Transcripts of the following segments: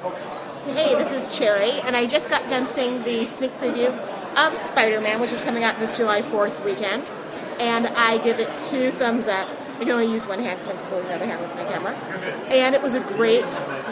Hey, this is Cherry, and I just got done seeing the sneak preview of Spider-Man, which is coming out this July 4th weekend, and I give it 2 thumbs up. I can only use one hand because I'm holding the other hand with my camera. And it was a great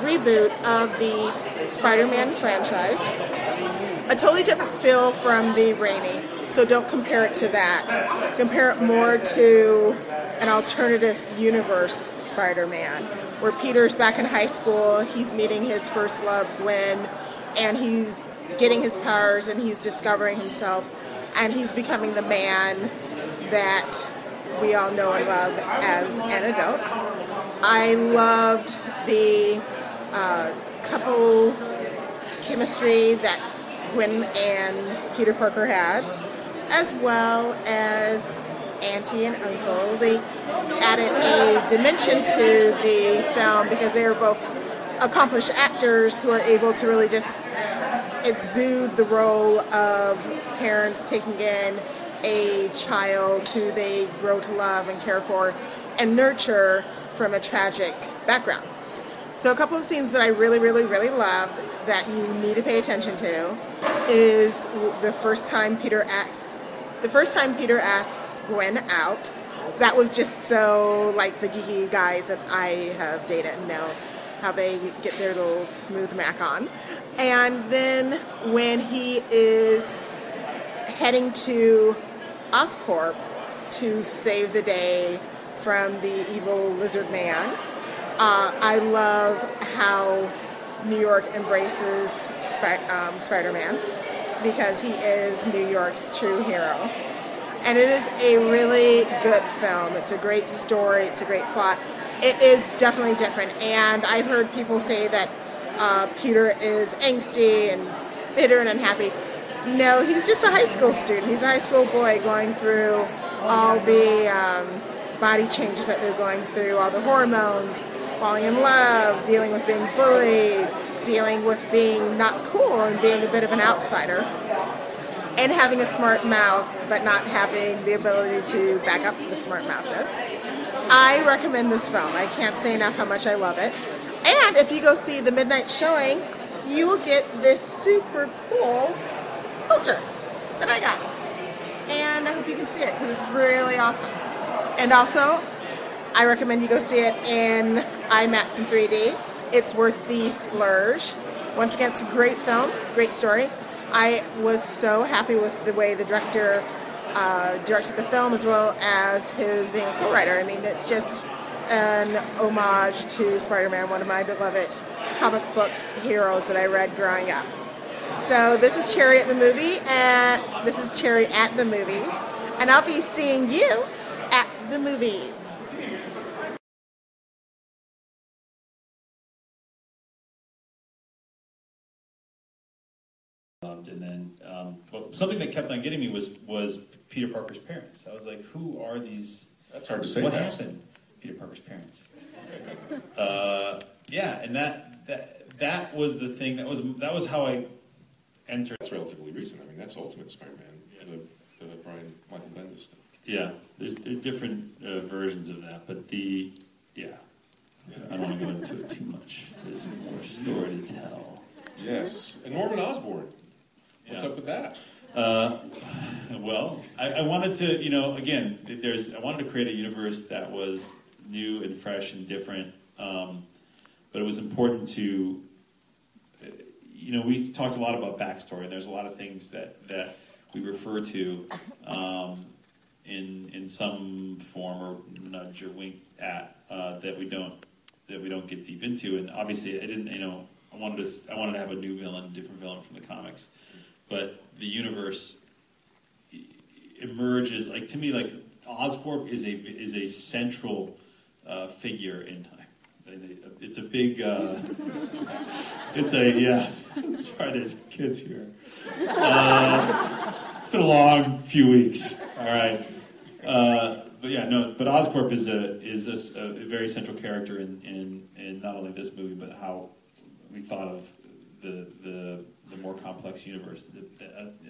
reboot of the Spider-Man franchise. A totally different feel from the Raimi, so don't compare it to that. Compare it more to an alternative universe Spider-Man, where Peter's back in high school, he's meeting his first love, Gwen, and he's getting his powers and he's discovering himself, and he's becoming the man that we all know and love as an adult. I loved the couple chemistry that Gwen and Peter Parker had, as well as Auntie and Uncle. They added a dimension to the film because they are both accomplished actors who are able to really just exude the role of parents taking in a child who they grow to love and care for and nurture from a tragic background. So a couple of scenes that I really loved that you need to pay attention to is the first time Peter asks Gwen out. That was just so like the geeky guys that I have dated and know how they get their little smooth mac on. And then when he is heading to Oscorp to save the day from the evil lizard man, I love how New York embraces Spider-Man because he is New York's true hero. And it is a really good film. It's a great story. It's a great plot. It is definitely different. And I've heard people say that Peter is angsty and bitter and unhappy. No, he's just a high school student. He's a high school boy going through all the body changes that they're going through, all the hormones, falling in love, dealing with being bullied, dealing with being not cool and being a bit of an outsider, and having a smart mouth but not having the ability to back up the smart mouthness. I recommend this film. I can't say enough how much I love it. And if you go see the midnight showing, you will get this super cool poster that I got. And I hope you can see it because it's really awesome. And also, I recommend you go see it in IMAX in 3D. It's worth the splurge. Once again, it's a great film, great story. I was so happy with the way the director directed the film, as well as his being a co-writer. I mean, it's just an homage to Spider-Man, one of my beloved comic book heroes that I read growing up. So this is Cherry at the movie, and this is Cherry at the movies, and I'll be seeing you at the movies. And then, but something that kept on getting me was Peter Parker's parents. I was like, who are these? That's hard to say. What happened, Peter Parker's parents? Yeah, and that was the thing. That was how I entered. That's relatively recent. I mean, that's Ultimate Spider-Man, the Brian Michael Bendis stuff. Yeah, there's different versions of that, but I don't want to go into it too much. There's more story to tell. Yes, and Norman Osborn. What's up with that? Well, I wanted to, again, I wanted to create a universe that was new and fresh and different, but it was important to, we talked a lot about backstory, and there's a lot of things that we refer to in some form or nudge or wink at that we don't get deep into, and obviously I didn't, I wanted to have a new villain, a different villain from the comics. But the universe emerges, like, to me, like, Oscorp is a central figure in time. It's a big, sorry, there's kids here. It's been a long few weeks, all right. But Oscorp is a very central character in not only this movie, but how we thought of the more complex universe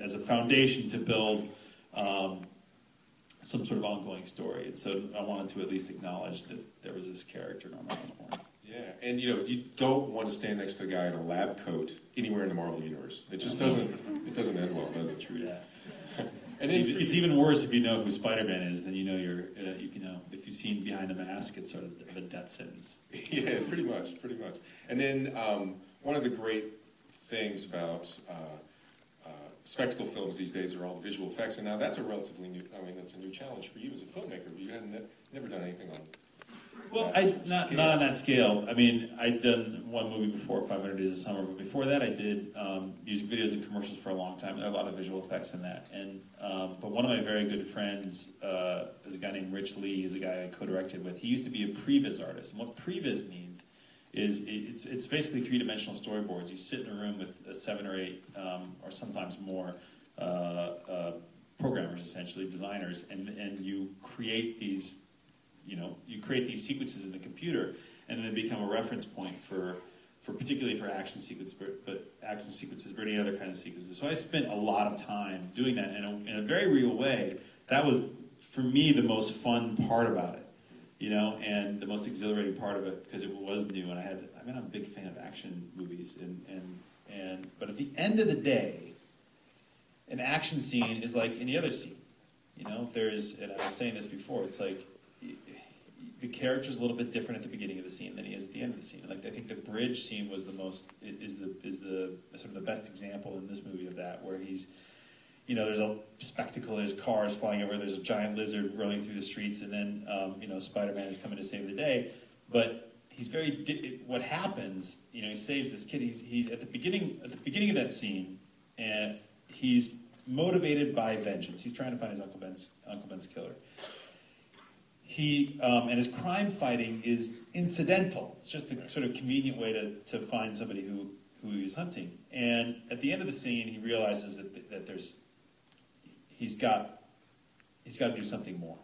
as a foundation to build some sort of ongoing story. And so I wanted to at least acknowledge that there was this character, Norman Osborn. Yeah, and you don't want to stand next to a guy in a lab coat anywhere in the Marvel universe. It just doesn't. It doesn't end well, does it? True. Yeah. And then It's even worse if you know who Spider-Man is. Then you know if you've seen Behind the Mask, it's sort of a death sentence. Yeah, pretty much. And then one of the great things about spectacle films these days are all the visual effects, and now that's a relatively new. I mean, that's a new challenge for you as a filmmaker. You hadn't never done anything on. Well, not on that scale. I mean, I'd done one movie before, 500 Days of Summer, but before that I did music videos and commercials for a long time. There are a lot of visual effects in that. And but one of my very good friends is a guy named Rich Lee, is a guy I co-directed with. He used to be a previs artist. And what previs means is it's basically three-dimensional storyboards. You sit in a room with 7 or 8, or sometimes more, programmers, essentially, designers, and you create these sequences in the computer, and then they become a reference point for particularly for action sequences, but action sequences, or any other kind of sequences. So I spent a lot of time doing that in a very real way. That was, for me, the most fun part about it, and the most exhilarating part of it, because it was new, and I'm a big fan of action movies, but at the end of the day, an action scene is like any other scene. And I was saying this before, it's like, the character's a little bit different at the beginning of the scene than he is at the end of the scene. Like, I think the bridge scene was the sort of the best example in this movie of that, where he's, there's a spectacle, there's cars flying over, there's a giant lizard running through the streets, and then Spider-Man is coming to save the day. But he's what happens, he saves this kid. He's at the beginning of that scene, and he's motivated by vengeance. He's trying to find his Uncle Ben's killer. And his crime fighting is incidental. It's just a sort of convenient way to find somebody who he's hunting. And at the end of the scene, he realizes that he's got to do something more.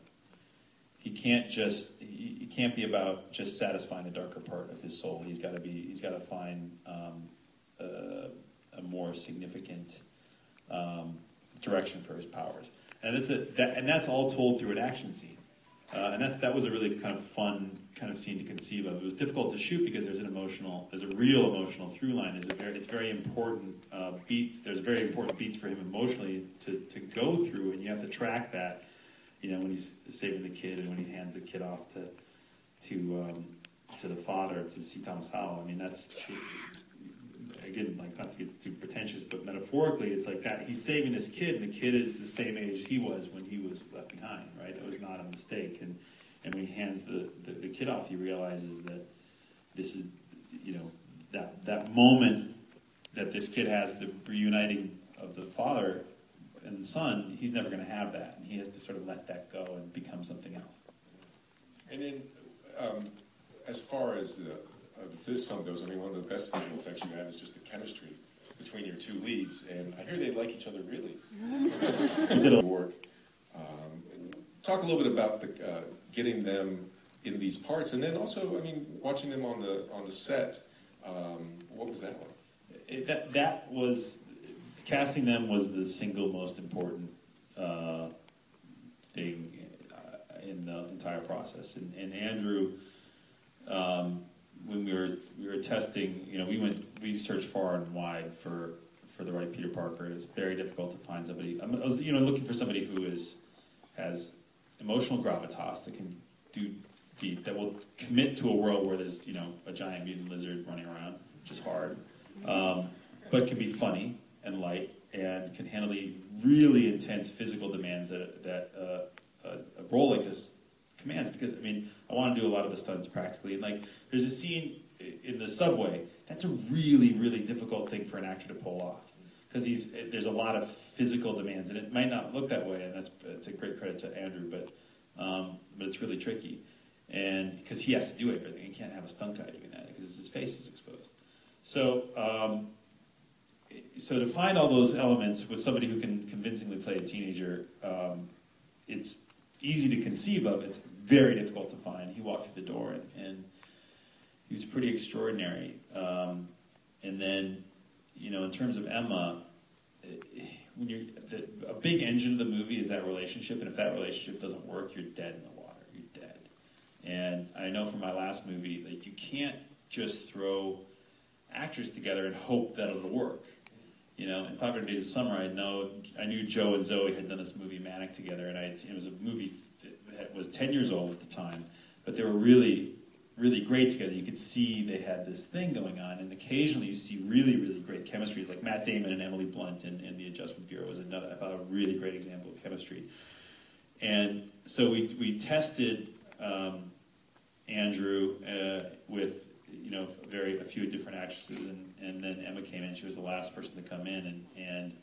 He can't be about just satisfying the darker part of his soul. He's got to find a more significant direction for his powers. And that's all told through an action scene. And that was a really kind of fun kind of scene to conceive of. It was difficult to shoot because there's a real emotional through line. It's very important beats. There's very important beats for him emotionally to go through, and you have to track that. When he's saving the kid and when he hands the kid off to the father to see Thomas Howell. I mean, that's, again, like, not to get too pretentious, but metaphorically, it's like that. He's saving this kid, and the kid is the same age he was when he was left behind, right? That was not a mistake. And when he hands the kid off, he realizes that this is, that moment that this kid has, the reuniting of the father and the son, he's never going to have that. And he has to sort of let that go and become something else. And then, as far as this film goes, I mean, one of the best visual effects you have is just the chemistry between your two leads, and I hear they like each other really. We did a work. Talk a little bit about getting them in these parts, and then also, I mean, watching them on the set. What was that like? That was, casting them was the single most important thing in the entire process, and Andrew. When we were testing, we searched far and wide for the right Peter Parker. It's very difficult to find somebody. I was looking for somebody who has emotional gravitas, that can do deep, that will commit to a world where there's a giant mutant lizard running around, which is hard, but can be funny and light and can handle the really intense physical demands that a role like this commands. Because I want to do a lot of the stunts practically, and like there's a scene in the subway that's a really, really difficult thing for an actor to pull off, because there's a lot of physical demands, and it might not look that way, and that's a great credit to Andrew, but it's really tricky, and because he has to do everything, he can't have a stunt guy doing that because his face is exposed. So to find all those elements with somebody who can convincingly play a teenager, it's easy to conceive of. It's very difficult to find. He walked through the door, and he was pretty extraordinary. And then, in terms of Emma, a big engine of the movie is that relationship, and if that relationship doesn't work, you're dead in the water. You're dead. And I know from my last movie, like, you can't just throw actors together and hope that it'll work. You know, in 500 Days of Summer, I knew Joe and Zoe had done this movie Manic together, and it was a movie that was 10 years old at the time, but they were really, really great together. You could see they had this thing going on, and occasionally you see really, really great chemistry, like Matt Damon and Emily Blunt in The Adjustment Bureau was another, I thought, a really great example of chemistry. And so we tested Andrew with a few different actresses, and then Emma came in. She was the last person to come in, and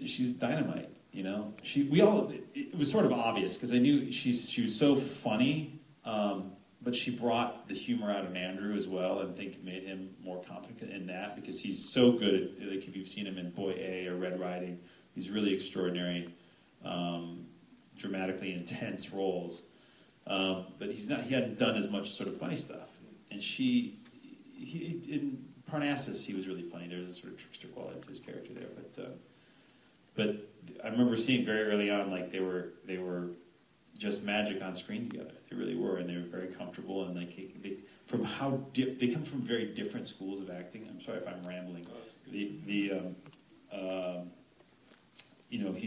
she's dynamite. You know, it was sort of obvious because I knew she was so funny, but she brought the humor out of Andrew as well, and I think made him more competent in that because he's so good at, like, if you've seen him in Boy A or Red Riding, he's really extraordinary, dramatically intense roles. But he hadn't done as much sort of funny stuff. And in Parnassus, he was really funny. There was a sort of trickster quality to his character there. But I remember seeing very early on, like, they were just magic on screen together. They really were, and they were very comfortable. And like they come from very different schools of acting. I'm sorry if I'm rambling. He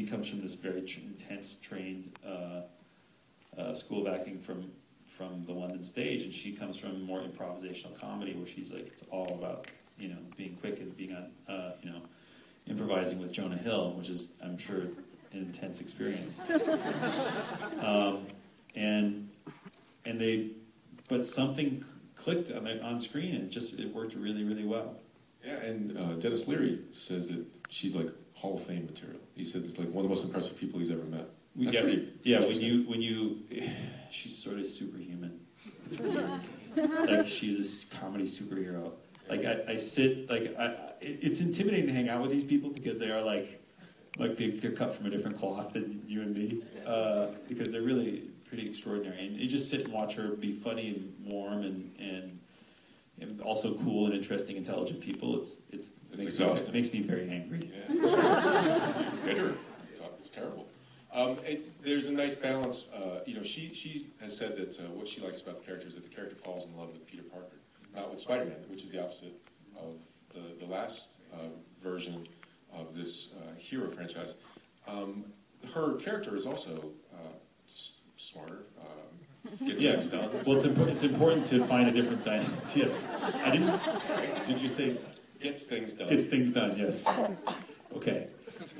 comes from this very intense, trained school of acting from the London stage, and she comes from more improvisational comedy, where she's like, it's all about being quick and being on improvising with Jonah Hill, which is, I'm sure, an intense experience. But something clicked on screen, and it worked really, really well. Yeah, and Dennis Leary says that she's like Hall of Fame material. He said it's like one of the most impressive people he's ever met. She's sort of superhuman. It's weird. Like, she's a comedy superhero. Like, it's intimidating to hang out with these people because they are like they're cut from a different cloth than you and me, because they're really pretty extraordinary. And you just sit and watch her be funny and warm and also cool and interesting, intelligent people. It's exhausting. It makes me very angry. Yeah. Bitter. It's terrible. There's a nice balance. She has said that what she likes about the character is that the character falls in love with Peter Parker, not with Spider-Man, which is the opposite of the last version of this hero franchise. Her character is also smarter, gets things done. Well, it's important to find a different dynamic. Yes. I didn't. Did you say? Gets things done. Gets things done, yes. Okay.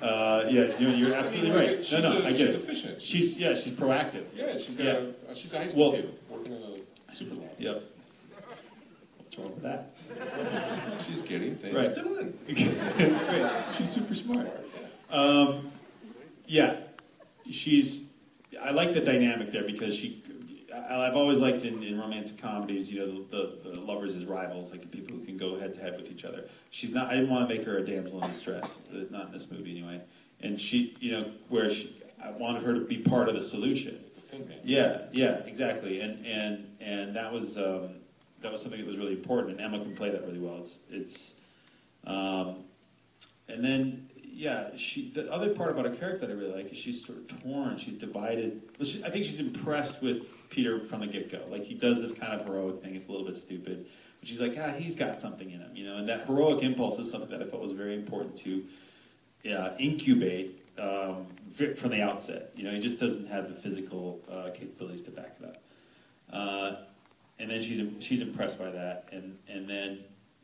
You're absolutely right. I get it. She's efficient. She's proactive. Yeah, she's a high school kid working in a supermarket. Yep. What's wrong with that? She's getting things done. Great. She's super smart. I like the dynamic there because I've always liked in romantic comedies, the lovers as rivals, like the people who can go head to head with each other. She's not. I didn't want to make her a damsel in distress, not in this movie anyway. And I wanted her to be part of the solution. Yeah, exactly. And that was something that was really important. And Emma can play that really well. And then. Yeah, the other part about her character that I really like is she's sort of torn, she's divided. I think she's impressed with Peter from the get-go. Like, he does this kind of heroic thing, it's a little bit stupid. But she's like, he's got something in him, and that heroic impulse is something that I thought was very important to incubate from the outset. He just doesn't have the physical capabilities to back it up. And then she's impressed by that,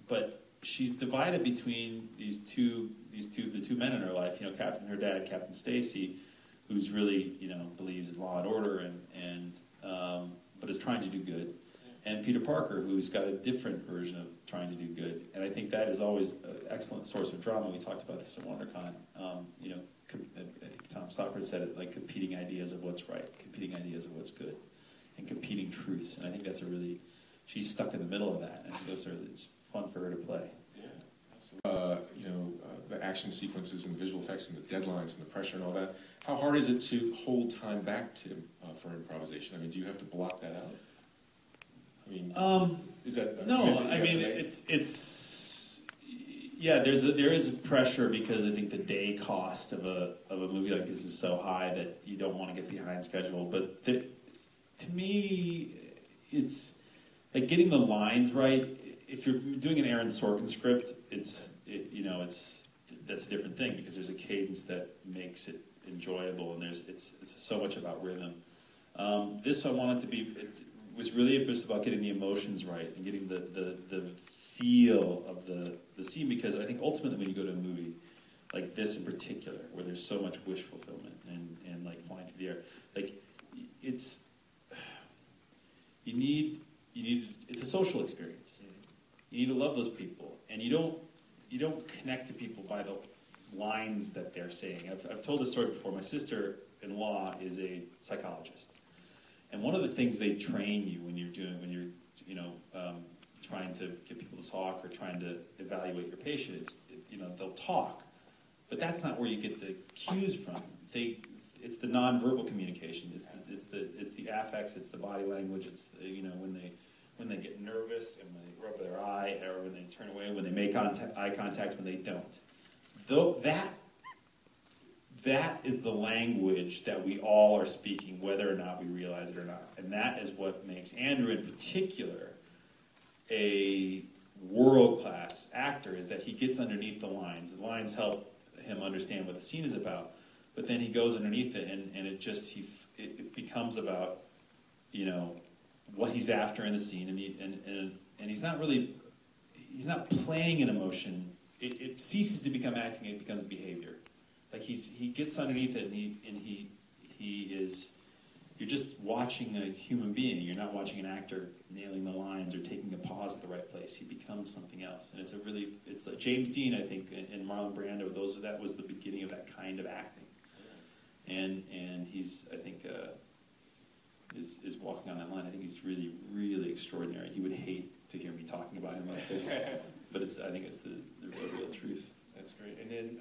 but she's divided between the two men in her life. Her dad, Captain Stacy, who's really believes in law and order but is trying to do good, and Peter Parker, who's got a different version of trying to do good. And I think that is always an excellent source of drama. We talked about this at WonderCon. I think Tom Stoppard said it, like competing ideas of what's right, competing ideas of what's good, and competing truths. And I think that's she's stuck in the middle of that, and it's fun for her to play. The action sequences and the visual effects and the deadlines and the pressure and all that. How hard is it to hold time back, Tim, for improvisation? I mean, do you have to block that out? I mean, is that no? I mean, there is a pressure because I think the day cost of a movie like this is so high that you don't want to get behind schedule. But to me, like getting the lines right. If you're doing an Aaron Sorkin script, that's a different thing because there's a cadence that makes it enjoyable, and it's so much about rhythm. This I wanted to be. It was really just about getting the emotions right and getting the feel of the scene, because I think ultimately when you go to a movie like this in particular, where there's so much wish fulfillment and like flying through the air, like it's it's a social experience. You need to love those people, and you don't connect to people by the lines that they're saying. I've told this story before. My sister-in-law is a psychologist, and one of the things they train you when you're trying to get people to talk or trying to evaluate your patient, they'll talk, but that's not where you get the cues from. It's the nonverbal communication. It's the affects. It's the body language. It's when they get nervous and when they rub their eye, or when they turn away, when they make eye contact, when they don't. Though that is the language that we all are speaking, whether or not we realize it or not. And that is what makes Andrew in particular a world-class actor, is that he gets underneath the lines. The lines help him understand what the scene is about, but then he goes underneath it, and it becomes about, what he's after in the scene, and he's not playing an emotion. It ceases to become acting; it becomes behavior. Like he gets underneath it, and he is. You're just watching a human being. You're not watching an actor nailing the lines or taking a pause at the right place. He becomes something else, and it's like James Dean, I think, and Marlon Brando. That was the beginning of that kind of acting, and he's, I think, is walking on that line. I think he's really, really extraordinary. He would hate to hear me talking about him like this, but I think it's the real truth. That's great. And then,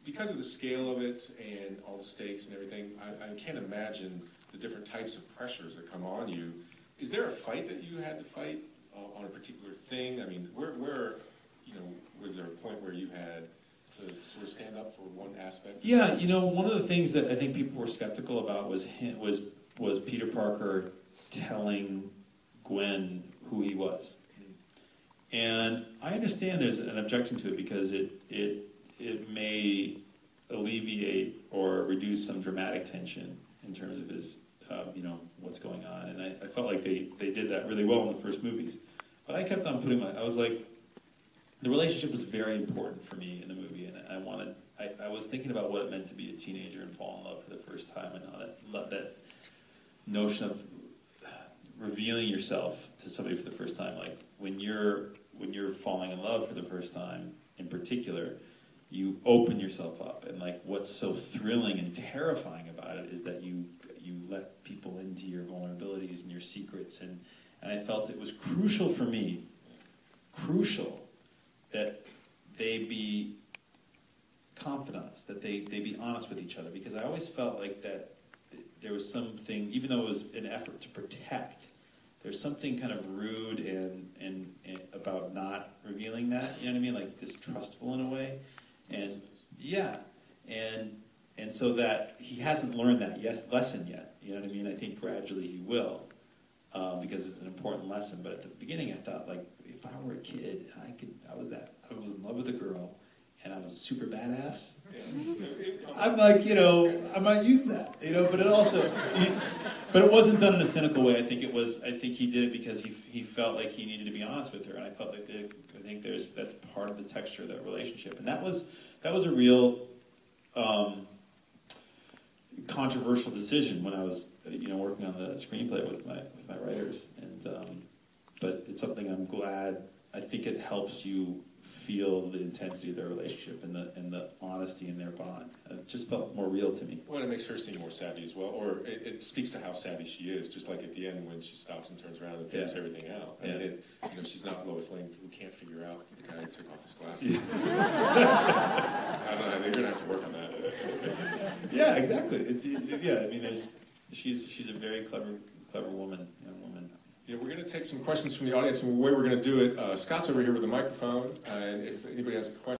because of the scale of it and all the stakes and everything, I can't imagine the different types of pressures that come on you. Is there a fight that you had to fight on a particular thing? I mean, where was there a point where you had to sort of stand up for one aspect? Yeah, one of the things that I think people were skeptical about was Peter Parker telling Gwen who he was. And I understand there's an objection to it because it may alleviate or reduce some dramatic tension in terms of his, what's going on. And I felt like they did that really well in the first movies. But I kept on I was like, the relationship was very important for me in the movie, and I was thinking about what it meant to be a teenager and fall in love for the first time, and how that notion of revealing yourself to somebody for the first time, like when you're falling in love for the first time, in particular, you open yourself up, and like what's so thrilling and terrifying about it is that you let people into your vulnerabilities and your secrets, and I felt it was crucial for me, that they be confidants, that they be honest with each other, because I always felt like that there was something, even though it was an effort to protect, there's something kind of rude and about not revealing that, you know what I mean, like distrustful in a way, and yeah, and so that he hasn't learned that lesson yet, you know what I mean. I think gradually he will, because it's an important lesson. But at the beginning, I thought, like, if I were a kid, I was in love with a girl, and I was a super badass. I'm like, I might use that, but it also, but it wasn't done in a cynical way. I think he did it because he felt like he needed to be honest with her, and I felt like that's part of the texture of that relationship, and that was a real controversial decision when I was working on the screenplay with my writers, and but it's something I'm glad. I think it helps you feel the intensity of their relationship and the honesty in their bond. It just felt more real to me. Well, it makes her seem more savvy as well, or it speaks to how savvy she is. Just like at the end when she stops and turns around and figures everything out. I mean, she's not Lois Lane who can't figure out the guy who took off his glasses. I don't know. They're gonna have to work on that. Yeah, exactly. I mean, she's a very clever woman, young woman. Yeah, we're going to take some questions from the audience, and the way we're going to do it, Scott's over here with a microphone, and if anybody has a question.